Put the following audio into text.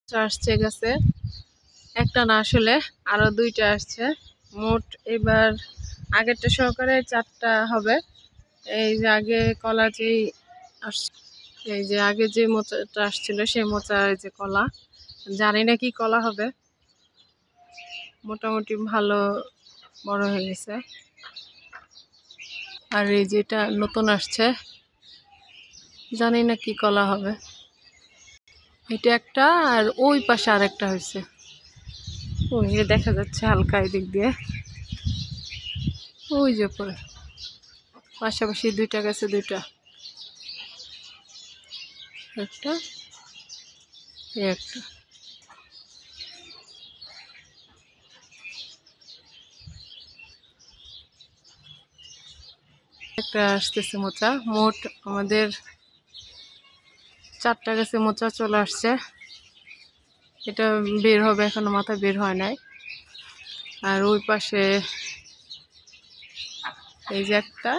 আসছে গাছে একটা না আসলে আরো দুইটা আসছে। মোট এবার আগেরটা সহকারে 4টা হবে। এই যে আগে কলা যেই এই যে আগে যে মোচাটা আসছিল সেই মোচা এই যে কলা, জানি না কি কলা হবে, মোটামুটি ভালো বড় হয়ে গেছে। আর এই যেটা নতুন আসছে জানি না কি কলা হবে। এটা একটা আর ওই পাশে আরেকটা হয়েছে, ওই যে দেখা যাচ্ছে হালকা এদিক দিয়ে, ওই যে পরে পাশাপাশি দুইটা গেছে, দুইটা একটা একটা। একটা আসতেছে মোচা, মোট আমাদের 4টা গাছে মোচা চলে আসছে। এটা বের হবে, এখনো মাথা বের হয় নাই। আর ওই পাশে এই যে একটা